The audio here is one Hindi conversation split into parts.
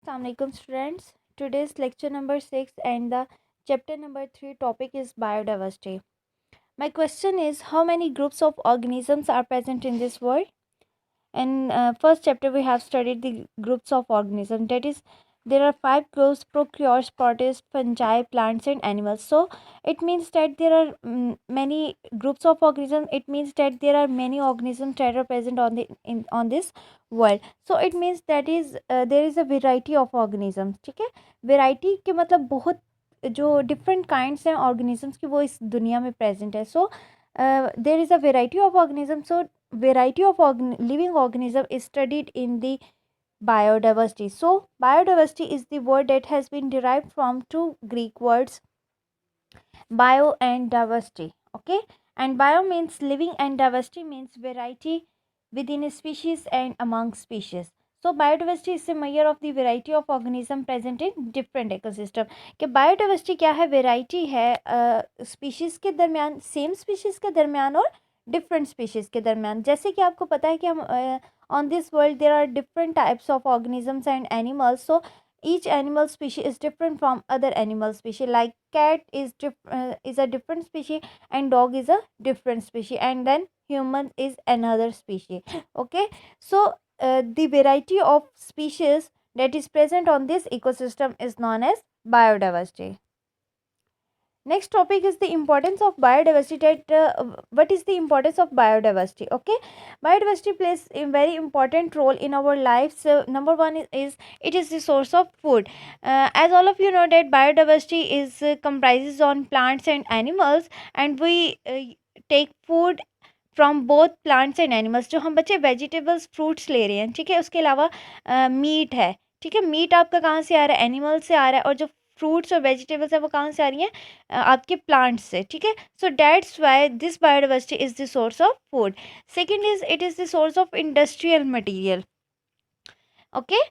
Assalamualaikum students. Today's lecture number 6 and the chapter number 3 topic is biodiversity. My question is, how many groups of organisms are present in this world? In first chapter we have studied the groups of organisms, that is there are five groups: prokaryotes, protists, fungi, plants and animals. So it means that there are many groups of organisms. It means that there are many organisms that are present on this world. So it means that is there is a variety of organisms. ठीक है, variety के मतलब बहुत जो different kinds हैं organisms की वो इस दुनिया में present है. So there is a variety of organisms. So variety of living organism is studied in the biodiversity. So biodiversity is the word that has been derived from two Greek words, bio and diversity. Okay, and bio means living and diversity means variety within a species and among species. So biodiversity is a measure of the variety of organism present in different ecosystem. कि biodiversity क्या है? variety है species के दरमियान, same species के दरमियान और different species के दरमियान. जैसे कि आपको पता है कि हम on this world there are different types of organisms and animals. So each animal species is different from other animal species. Like cat is a different species and dog is a different species, and then human is another species. Okay, so the variety of species that is present on this ecosystem is known as biodiversity. Next topic is the importance of biodiversity. What is the importance of biodiversity? Okay, biodiversity plays a very important role in our lives. So number one is it is the source of food. As all of you know that biodiversity is comprises on plants and animals, and we take food from both plants and animals. जो हम बच्चे वेजिटेबल्स फ्रूट्स ले रहे हैं, ठीक है, उसके अलावा मीट है. ठीक है, मीट आपका कहाँ से आ रहा है? एनिमल से आ रहा है. और जो फ्रूट्स और वेजिटेबल्स है वो कहाँ से आ रही हैं? आपके प्लांट्स से. ठीक है, सो that's why this biodiversity is the source of food. Second is it is the source of industrial material. Okay,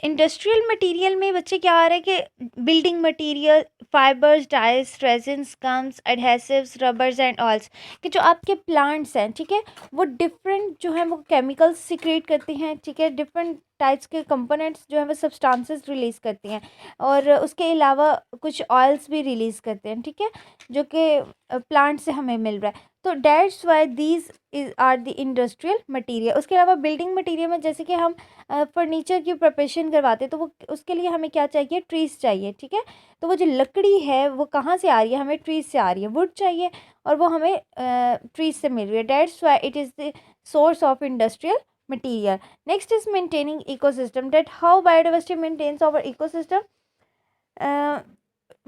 industrial material में बच्चे क्या आ रहा है कि building material, fibres, dice, resins, gums, adhesives, rubbers and oils. कि जो आपके प्लांट्स हैं, ठीक है, वो डिफरेंट जो है वो केमिकल्स सिक्रेट करती हैं. ठीक है, डिफरेंट टाइप्स के कंपोनेंट्स जो है वो सब्सटेंसेस रिलीज़ करती हैं, और उसके अलावा कुछ ऑयल्स भी रिलीज़ करते हैं. ठीक है, जो कि प्लांट से हमें मिल रहा है. तो that's why these is are the industrial material. उसके अलावा बिल्डिंग मटीरियल में जैसे कि हम फर्नीचर की प्रिपरेशन करवाते हैं, तो वो उसके लिए हमें क्या चाहिए? ट्रीज़ चाहिए. ठीक है, तो वो जो लकड़ी है वो कहाँ से आ रही है? हमें ट्रीज़ से आ रही है. वुड चाहिए और वो हमें ट्रीज़ से मिल रही है. That's why it is the source of industrial material. Next is maintaining ecosystem. That how biodiversity maintains our ecosystem.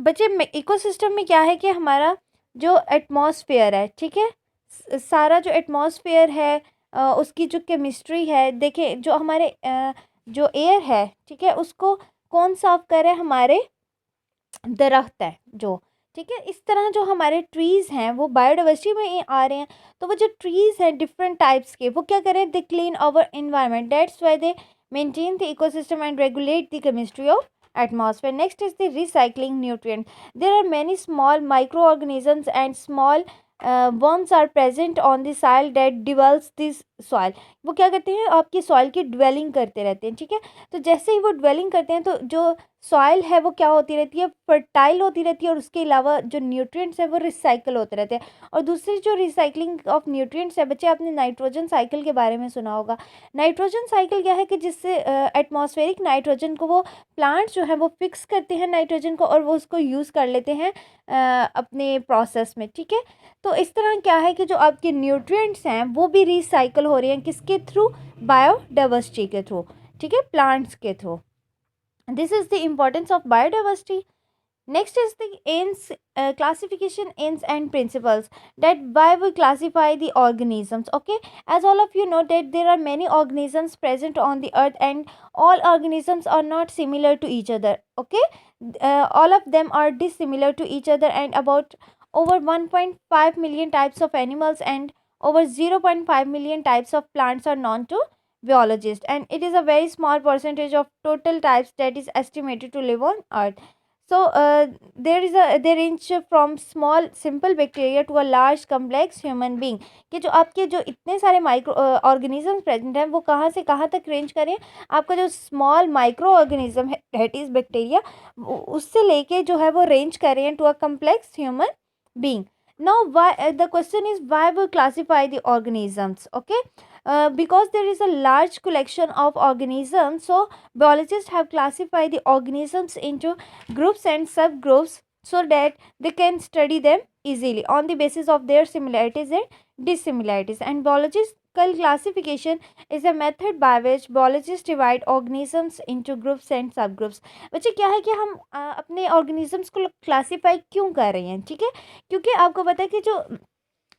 बच्चे इकोसिस्टम में क्या है कि हमारा जो एटमॉस्फेयर है, ठीक है, सारा जो एटमॉस्फेयर है उसकी जो केमिस्ट्री है, देखें जो हमारे जो एयर है, ठीक है, उसको कौन साफ कर रहा है? हमारे दरख्त है जो. ठीक है, इस तरह जो हमारे ट्रीज़ हैं वो बायोडाइवर्सिटी में आ रहे हैं. तो वो जो ट्रीज़ हैं डिफरेंट टाइप्स के, वो क्या करें? They clean our environment. That's why they maintain the ecosystem and regulate the chemistry of atmosphere. Next is the recycling nutrient. There are many small microorganisms and small worms are present on the soil that develops this soil. वो क्या करते हैं? आपकी सॉइल की ड्वेलिंग करते रहते हैं. ठीक है, तो जैसे ही वो ड्वेलिंग करते हैं तो जो सॉइल है वो क्या होती रहती है? फर्टाइल होती रहती है, और उसके अलावा जो न्यूट्रिएंट्स हैं वो रिसाइकल होते रहते हैं. और दूसरी जो रिसाइकलिंग ऑफ न्यूट्रिएंट्स है, बच्चे आपने नाइट्रोजन साइकिल के बारे में सुना होगा. नाइट्रोजन साइकिल क्या है कि जिससे एटमॉस्फेरिक नाइट्रोजन को वो प्लांट्स जो है वो फिक्स करते हैं नाइट्रोजन को, और वो उसको यूज़ कर लेते हैं अपने प्रोसेस में. ठीक है, तो इस तरह क्या है कि जो आपके न्यूट्रिएंट्स हैं वो भी रिसाइकल हो रहे हैं. किसके थ्रू? बायोडाइवर्सिटी के थ्रू. ठीक है, प्लांट्स के through. This is the importance of biodiversity. Next is the ends classification, ends and principles. That why we classify the organisms. Okay, as all of you know that there are many organisms present on the earth, and all organisms are not similar to each other. Okay, all of them are dissimilar to each other, and about over 1.5 million types of animals and over 0.5 million types of plants are known to biologists, and it is a very small percentage of total types that is estimated to live on earth. So they range from small simple bacteria to a large complex human being. कि जो आपके जो इतने सारे माइक्रो ऑर्गेनिज्म प्रेजेंट हैं वो कहाँ से कहाँ तक रेंज करें, आपका जो स्मॉल माइक्रो ऑर्गेनिज्म है दैट इज बैक्टीरिया, उससे लेके जो है वो रेंज करें to a complex human being. Now why the question is why we classify the organisms? Okay, because there is a large collection of organisms, so biologists have classified the organisms into groups and subgroups so that they can study them easily on the basis of their similarities and dissimilarities. And biological classification is a method by which biologists divide organisms into groups and subgroups. बच्चे क्या है कि हम अपने organisms को classify क्यों कर रहे हैं, ठीक है, क्योंकि आपको पता है कि जो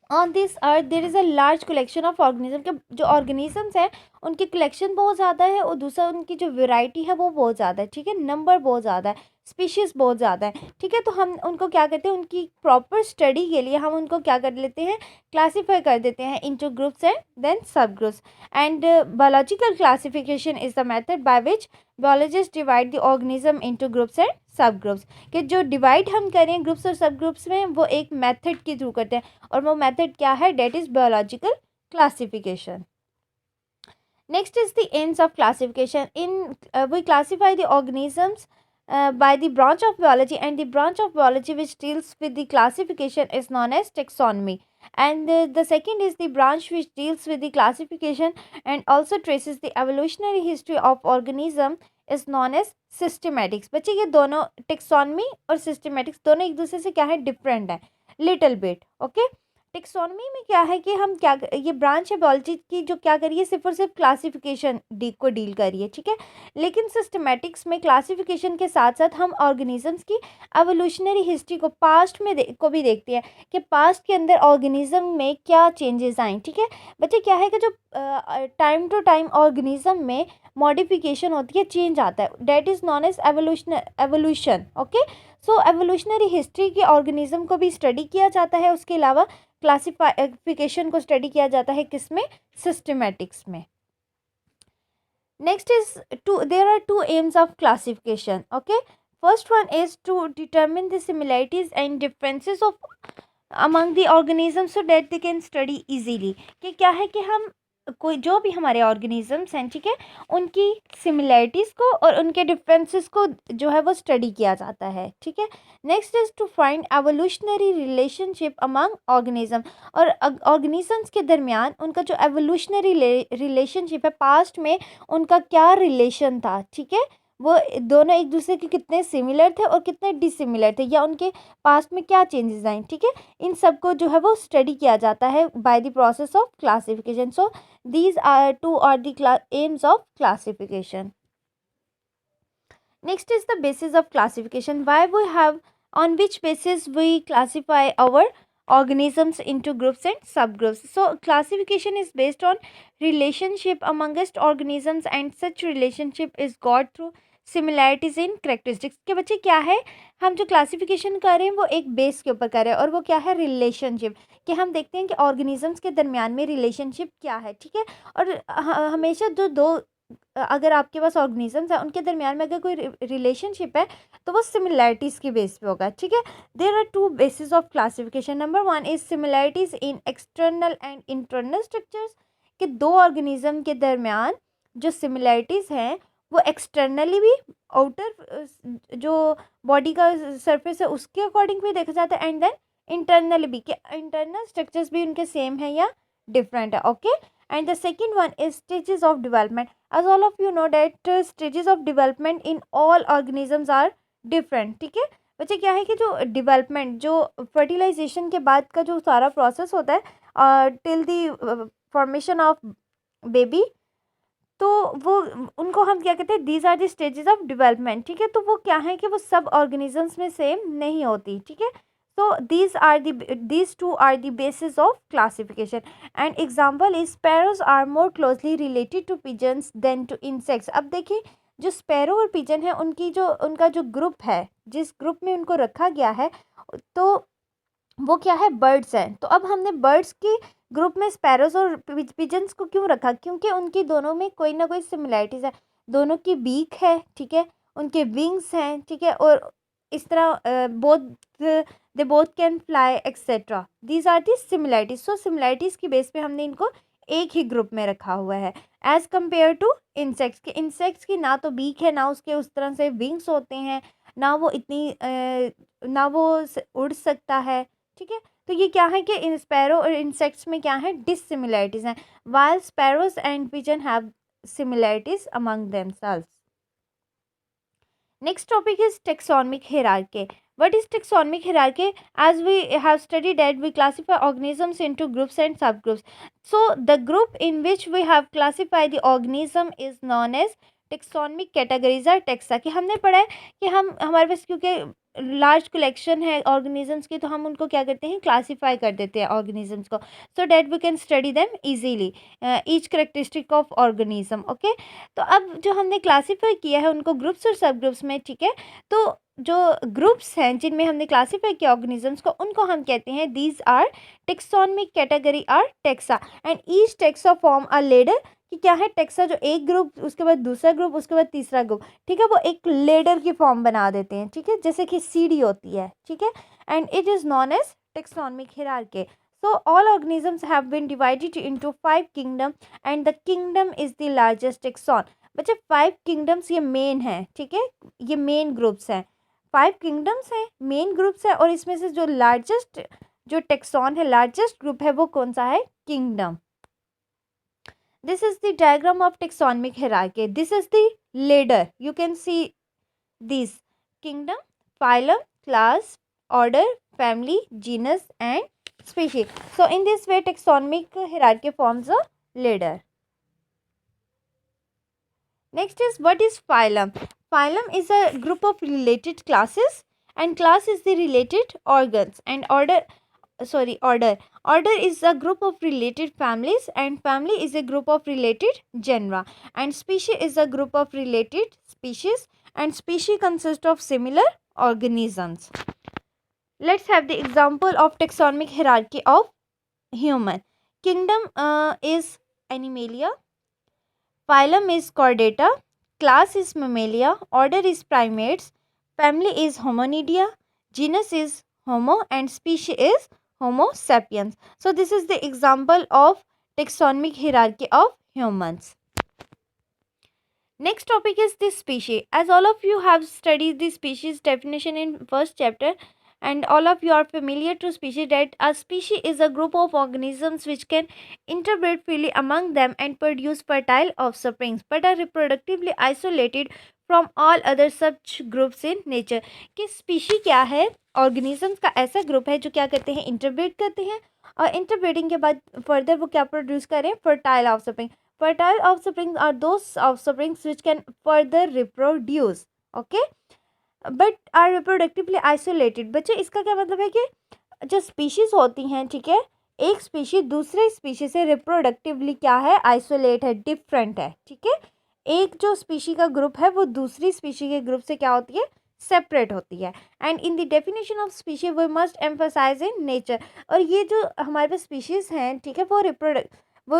on this earth there is a large collection of organism, के जो ऑर्गेनिजम्स हैं उनकी कलेक्शन बहुत ज़्यादा है और दूसरा उनकी जो वेराइटी है वो बहुत ज़्यादा है, ठीक है, नंबर बहुत ज़्यादा है, स्पीशीज़ बहुत ज़्यादा है, ठीक है. तो हम उनको क्या करते हैं, उनकी प्रॉपर स्टडी के लिए हम उनको क्या कर लेते हैं, क्लासीफाई कर देते हैं इनटू ग्रुप्स एंड देन सब groups. And biological classification is the method by which biologists divide the organism into groups and subgroups. कि जो डिवाइड हम करें ग्रुप्स और सब ग्रुप्स में वो एक मेथड के थ्रू करते हैं और वो मेथड क्या है, that is biological classification. Next is the aims of classification. We classify the organisms by the branch of biology, and the branch of biology which deals with the classification is known as taxonomy. And the second is the branch which deals with the classification and also traces the evolutionary history of organism is known as systematics. बच्चे ये दोनों taxonomy और systematics दोनों एक दूसरे से क्या है, डिफरेंट है लिटिल बिट. ओके, टेक्सोनॉमी में क्या है कि हम क्या, ये ब्रांच है बायोलॉजी की जो क्या करिए सिर्फ और सिर्फ क्लासिफिकेशन को डील करिए, ठीक है. लेकिन सिस्टमेटिक्स में क्लासिफिकेशन के साथ साथ हम ऑर्गेनिजम्स की एवोल्यूशनरी हिस्ट्री को पास्ट में को भी देखते हैं कि पास्ट के अंदर ऑर्गेनिज्म में क्या चेंजेस आए, ठीक है. बच्चे क्या है कि जो टाइम टू टाइम ऑर्गेनिज्म में मॉडिफिकेशन होती है, चेंज आता है, that is known as evolution. Okay, so evolutionary history के ऑर्गेनिज्म को भी स्टडी किया जाता है, उसके अलावा क्लासिफिकेशन को स्टडी किया जाता है किसमें, सिस्टमेटिक्स में. Next is two there are two aims of classification. Okay, first one is to determine the similarities and differences of among the organism so that they can study easily. कि क्या है कि हम कोई जो भी हमारे ऑर्गेनिजम्स हैं, ठीक है, उनकी सिमिलैरिटीज़ को और उनके डिफरेंसेस को जो है वो स्टडी किया जाता है, ठीक है. Next is to find evolutionary relationship among organism, और ऑर्गेनिजम्स के दरमियान उनका जो एवोल्यूशनरी रिलेशनशिप है, पास्ट में उनका क्या रिलेशन था, ठीक है, वो दोनों एक दूसरे के कितने सिमिलर थे और कितने डिसिमिलर थे, या उनके पास्ट में क्या चेंजेस आए, ठीक है, इन सब को जो है वो स्टडी किया जाता है by the process of classification. So these are two are the aims of classification. Next is the basis of classification. Why we have, on which basis we classify our organisms into groups and subgroups. So classification is based on relationship amongst organisms, and such relationship is got through similarities in characteristics. के बच्चे क्या है, हम जो क्लासिफिकेशन कर रहे हैं वो एक बेस के ऊपर कर रहे हैं और वो क्या है, रिलेशनशिप. कि हम देखते हैं कि ऑर्गेनिजम्स के दरमियान में रिलेशनशिप क्या है, ठीक है. और हमेशा जो दो अगर आपके पास ऑर्गेनिजम्स हैं उनके दरमियान में अगर कोई रिलेशनशिप है तो वो सिमिलैरिटीज़ की बेस पे होगा, ठीक है. There are two basis of classification. Number one is similarities in external and internal structures. कि दो ऑर्गेनिज्म के दरमियान जो सिमिलैरिटीज़ हैं वो एक्सटर्नली भी, आउटर जो बॉडी का सरफेस है उसके अकॉर्डिंग भी देखा जाता है, एंड देन इंटरनली भी, कि इंटरनल स्ट्रक्चर्स भी उनके सेम है या डिफरेंट है. Okay, and the second one is stages of development. as all of you know that stages of development in all organisms are different, ठीक है. बच्चे क्या है कि जो डेवलपमेंट, जो फर्टिलाइजेशन के बाद का जो सारा प्रोसेस होता है till the formation of baby, तो वो उनको हम क्या कहते हैं, these are the stages of development, ठीक है. तो वो क्या है कि वो सब ऑर्गेनिजम्स में सेम नहीं होती, ठीक है. so these two are the basis of classification, and example is sparrows are more closely related to pigeons than to insects. अब देखिए जो स्पैरो और पिजन है उनका जो ग्रुप है, जिस ग्रुप में उनको रखा गया है, तो वो क्या है, बर्ड्स हैं. तो अब हमने बर्ड्स के ग्रुप में स्पैरोज और पिजन्स को क्यों रखा, क्योंकि उनकी दोनों में कोई ना कोई सिमिलैरिटीज़ है. दोनों की बीक है, ठीक है, उनके विंग्स हैं, ठीक है, और इस तरह both they both can fly etcetera, these are the similarities. So similarities की बेस पे हमने इनको एक ही ग्रुप में रखा हुआ है एज कम्पेयर टू इंसेक्ट्स के। इंसेक्ट्स की ना तो बीक है, ना उसके उस तरह से विंग्स होते हैं, ना वो इतनी ना वो उड़ सकता है, ठीक है। तो ये क्या है कि इन स्पैरो और इंसेक्ट्स में क्या है, डिससिमिलैरिटीज हैं, while sparrows and pigeon have similarities among themselves. Next topic is taxonomic hierarchy. What is taxonomic hierarchy? As we have studied that we classify organisms into groups and subgroups. So the group in which we have classified the organism is known as taxonomic categories or taxa. कि हमने पढ़ा है कि हम हमारे पास क्योंकि लार्ज कलेक्शन है ऑर्गेनिजम्स की, तो हम उनको क्या करते हैं, क्लासीफाई कर देते हैं ऑर्गेनिजम्स को, so that we can study them easily each characteristic of organism. Okay, तो अब जो हमने क्लासीफाई किया है उनको ग्रुप्स और सब ग्रुप्स में, ठीक है। तो जो ग्रुप्स हैं जिनमें हमने क्लासीफाई किया ऑर्गेनिजम्स को, उनको हम कहते हैं these are taxonomic category or taxa, and each taxa form a ladder. कि क्या है, टेक्सा जो एक ग्रुप, उसके बाद दूसरा ग्रुप, उसके बाद तीसरा ग्रुप, ठीक है, वो एक लेडर की फॉर्म बना देते हैं, ठीक है, जैसे कि सीढ़ी होती है, ठीक है। And it is known as taxonomic hierarchy. So all organisms have been divided into 5 kingdom and the kingdom is the largest taxon. बच्चे 5 किंगडम्स ये मेन है, ठीक है, ये मेन ग्रुप्स हैं, 5 किंगडम्स हैं, मेन ग्रुप्स हैं, और इसमें से जो लार्जेस्ट जो टेक्सॉन है, लार्जेस्ट ग्रुप है, वो कौन सा है, kingdom. This is the diagram of taxonomic hierarchy. This is the ladder. You can see these: kingdom, phylum, class, order, family, genus and species. So in this way taxonomic hierarchy forms a ladder. Next is, what is phylum? Phylum is a group of related classes, and class is the related organs, and order is a group of related families, and family is a group of related genera, and species is a group of related species, and species consist of similar organisms. Let's have the example of taxonomic hierarchy of human. Kingdom is Animalia, phylum is Chordata, class is Mammalia, order is Primates, family is Hominidia, genus is Homo, and species is Homo sapiens. So this is the example of taxonomic hierarchy of humans. Next topic is the species. As all of you have studied the species definition in first chapter, and all of you are familiar to species, that a species is a group of organisms which can interbreed freely among them and produce fertile offsprings, but are reproductively isolated from all other such groups in nature. कि species क्या है, organisms का ऐसा group है जो क्या करते हैं, interbreed करते हैं, और interbreeding के बाद further वो क्या produce करें, fertile offspring. Fertile offsprings are those offsprings which can further reproduce, okay, but are reproductively isolated. बच्चे इसका क्या मतलब है कि जो स्पीशीज होती हैं, ठीक है, एक स्पीशीज दूसरे स्पीशीज से रिप्रोडक्टिवली क्या है, आइसोलेट है, डिफरेंट है, ठीक है। एक जो स्पीशी का ग्रुप है वो दूसरी स्पीशी के ग्रुप से क्या होती है, सेपरेट होती है। And in the definition of species we must emphasize in nature. और ये जो हमारे पास स्पीशीज हैं, ठीक है, वो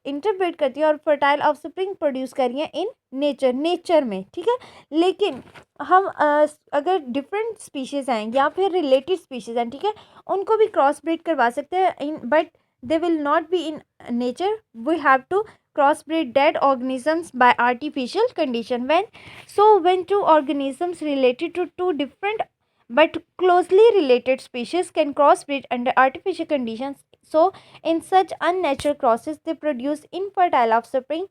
इंटरप्रेट करती है और फर्टाइल ऑफस्प्रिंग प्रोड्यूस कर रही हैं इन नेचर में, ठीक है। लेकिन हम अगर डिफरेंट स्पीशीज़ हैं या फिर रिलेटेड स्पीशीज़ हैं, ठीक है, उनको भी क्रॉस ब्रीड करवा सकते हैं इन, but they will not be in nature. We have to cross breed dead organisms by artificial condition. when two organisms related to two different but closely related species can crossbreed under artificial conditions, so in such unnatural crosses they produce infertile offspring.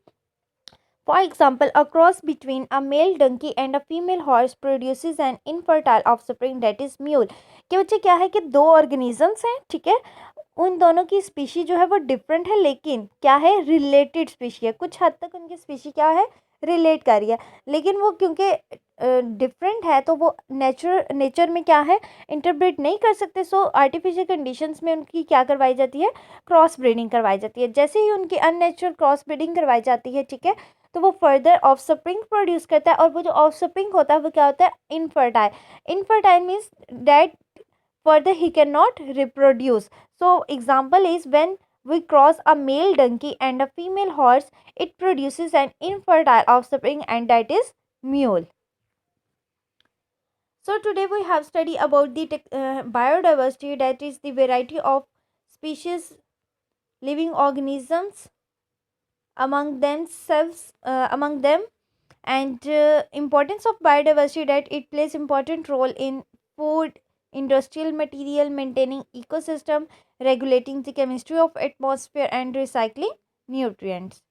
For example, a cross between a male donkey and a female horse produces an infertile offspring that is mule. कि बच्चे क्या है कि दो ऑर्गेनिजम्स हैं, ठीक है, उन दोनों की स्पीशी जो है वो डिफरेंट है, लेकिन क्या है, रिलेटेड स्पीशी है, कुछ हद तक उनकी स्पीशी क्या है, रिलेट कर रही है, लेकिन वो क्योंकि डिफरेंट है तो वो नेचर में क्या है, इंटरब्रीड नहीं कर सकते। सो आर्टिफिशियल कंडीशंस में उनकी क्या करवाई जाती है, क्रॉस ब्रीडिंग करवाई जाती है। जैसे ही उनकी अननेचुरल क्रॉस ब्रीडिंग करवाई जाती है, ठीक है, तो वो फर्दर ऑफस्प्रिंग प्रोड्यूस करता है, और वो जो ऑफस्प्रिंग होता है वो क्या होता है, infertile. Infertile means that further he cannot reproduce. So example is when we cross a male donkey and a female horse, it produces an infertile offspring and that is mule. So today we have studied about the biodiversity, that is the variety of species, living organisms among them, and importance of biodiversity, that it plays important role in food, industrial material, maintaining ecosystem, regulating the chemistry of atmosphere, and recycling nutrients.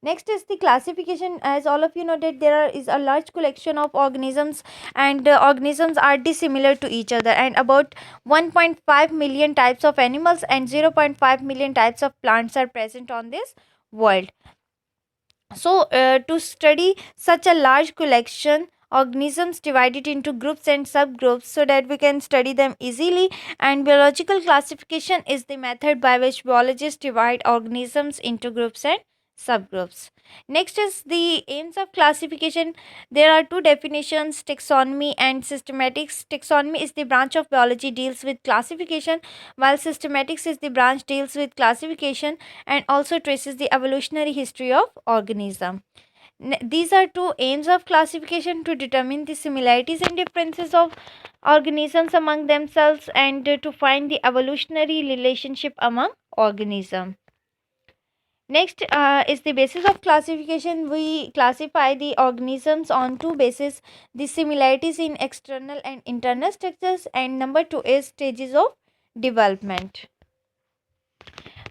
Next is the classification. As all of you know that is a large collection of organisms, and organisms are dissimilar to each other, and about 1.5 million types of animals and 0.5 million types of plants are present on this world. So to study such a large collection, organisms divided into groups and subgroups so that we can study them easily, and biological classification is the method by which biologists divide organisms into groups and subgroups. Next is the aims of classification. There are two definitions: taxonomy and systematics. Taxonomy is the branch of biology deals with classification, while systematics is the branch deals with classification and also traces the evolutionary history of organism. These are two aims of classification: to determine the similarities and differences of organisms among themselves, and to find the evolutionary relationship among organisms. Next is the basis of classification. We classify the organisms on two bases: the similarities in external and internal structures, and number two is stages of development.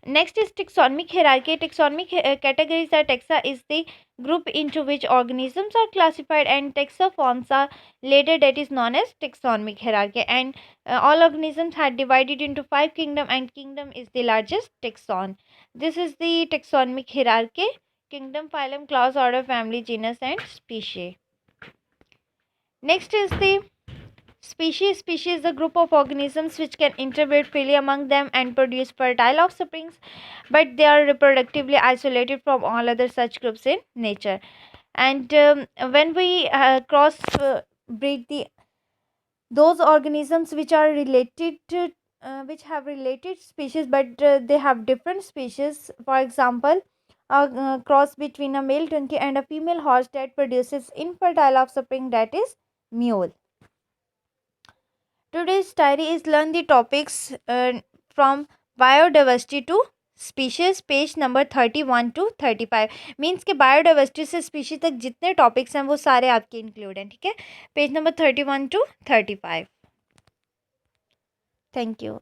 Next is taxonomic hierarchy. Taxonomic categories are: taxa is the group into which organisms are classified, and taxoforms are later, that is known as taxonomic hierarchy. And all organisms are divided into five kingdom, and kingdom is the largest taxon. This is the taxonomic hierarchy: kingdom, phylum, class, order, family, genus, and species. Next is the species. Species is a group of organisms which can interbreed freely among them and produce fertile offsprings, but they are reproductively isolated from all other such groups in nature. And when we cross breed those organisms which are related to which have related species, but they have different species. For example, a cross between a male donkey and a female horse that produces infertile offspring, that is mule. Today's diary is learn the topics from biodiversity to species, page number 31 to 35. Means के बायोडाइवर्सिटी से स्पीशीज तक जितने टॉपिक्स हैं वो सारे आपके इंक्लूड हैं. ठीक है, page number 31 to 35. Thank you.